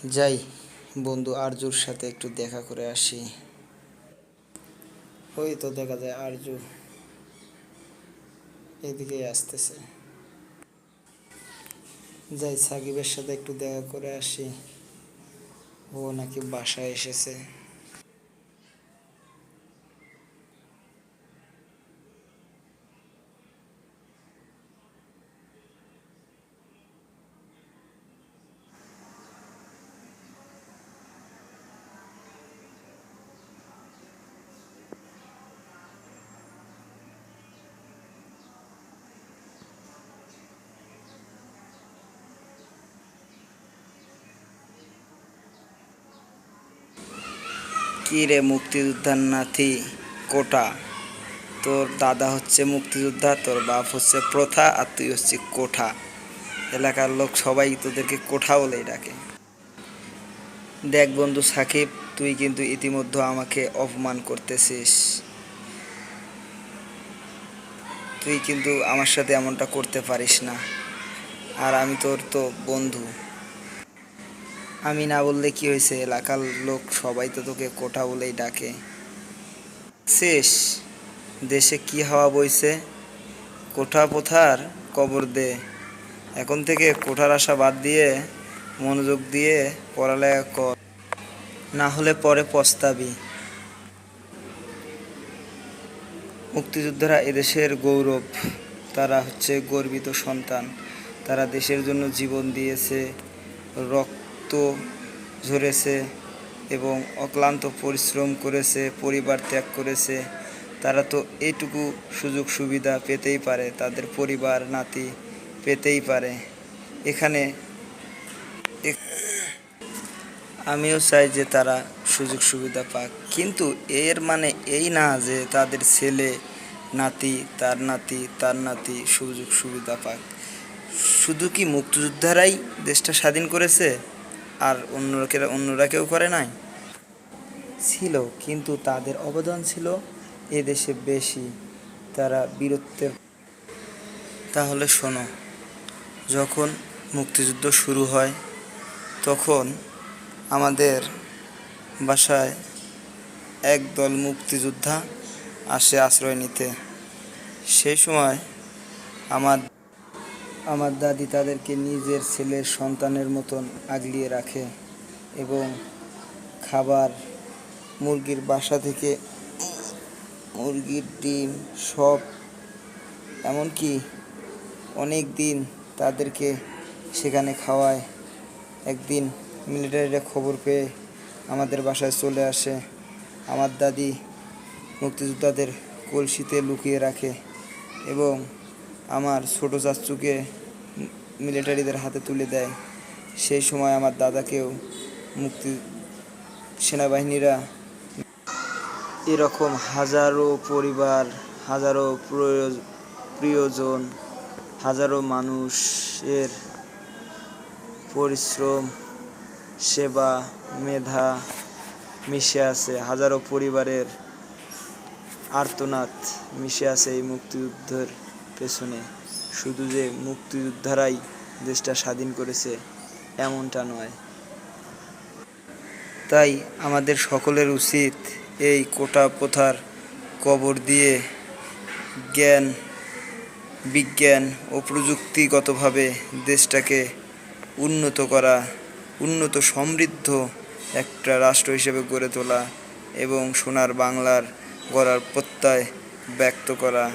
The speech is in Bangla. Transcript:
যাই বন্ধু আরজুর সাথে একটু দেখা করে আসি। ওই তো দেখা যায় আরজু এদিকেই আসতেছে। যাই সাকিবের সাথে একটু দেখা করে আসি, ও নাকি বাসায় এসেছে। কি রে মুক্তিযোদ্ধার নাতি কোটা, তোর দাদা হচ্ছে মুক্তিযোদ্ধা, তোর বাপ হচ্ছে প্রথা, আর তুই হচ্ছে কোঠা। এলাকার লোক সবাই তোদেরকে কোঠা বলেই ডাকে। দেখ বন্ধু সাকিব, তুই কিন্তু ইতিমধ্যে আমাকে অপমান করতেছিস। তুই কিন্তু আমার সাথে এমনটা করতে পারিস না, আর আমি তোর তো বন্ধু। আমি না বললে কি হয়েছে, এলাকার লোক সবাই তো তোকে কোঠা বলেই ডাকে। শেষ দেশে কি হাওয়া বইছে, কোঠা প্রথার কবর দে। এখন থেকে কোঠার আশা বাদ দিয়ে মনোযোগ দিয়ে পড়ালেখা কর, না হলে পরে পস্তাবি। মুক্তিযোদ্ধারা এদেশের গৌরব, তারা হচ্ছে গর্বিত সন্তান। তারা দেশের জন্য জীবন দিয়েছে, রক্ত ঝরেছে এবং অক্লান্ত পরিশ্রম করেছে, পরিবার ত্যাগ করেছে। তারা তো এইটুকু সুযোগ সুবিধা পেতেই পারে, তাদের পরিবার নাতি পেতেই পারে। এখানে আমিও চাই যে তারা সুযোগ সুবিধা পাক, কিন্তু এর মানে এই না যে তাদের ছেলে নাতি তার নাতি সুযোগ সুবিধা পাক। শুধু কি মুক্তিযোদ্ধারাই দেশটা স্বাধীন করেছে আর অন্যরা কেউ করে নাই? ছিল, কিন্তু তাদের অবদান ছিল এ দেশে বেশি, তারা বীরত্বের। তাহলে শোনো, যখন মুক্তিযুদ্ধ শুরু হয় তখন আমাদের বাসায় একদল মুক্তিযোদ্ধা আসে আশ্রয় নিতে। সেই সময় আমার আমার দাদি তাদেরকে নিজের ছেলের সন্তানের মতন আগলিয়ে রাখে এবং খাবার, মুরগির বাসা থেকে মুরগির ডিম সব, এমনকি অনেক দিন তাদেরকে সেখানে খাওয়ায়। একদিন মিলিটারিরা খবর পেয়ে আমাদের বাসায় চলে আসে। আমার দাদি মুক্তিযোদ্ধাদের কলসিতে লুকিয়ে রাখে এবং আমার ছোটো চাচুকে মিলিটারিদের হাতে তুলে দেয়। সেই সময় আমার দাদাকেও মুক্তি সেনাবাহিনীরা। এরকম হাজারো পরিবার, হাজারো প্রিয়জন, হাজারো মানুষের পরিশ্রম, সেবা, মেধা মিশে আছে, হাজারো পরিবারের আর্তনাদ মিশে আছে এই মুক্তিযুদ্ধের পেছনে। শুধু যে মুক্তিযোদ্ধারাই দেশটা স্বাধীন করেছে এমনটা নয়। তাই আমাদের সকলের উচিত এই কোটা প্রথার কবর দিয়ে জ্ঞান, বিজ্ঞান ও প্রযুক্তিগতভাবে দেশটাকে উন্নত করা, উন্নত সমৃদ্ধ একটা রাষ্ট্র হিসেবে গড়ে তোলা এবং সোনার বাংলার গড়ার প্রত্যয় ব্যক্ত করা।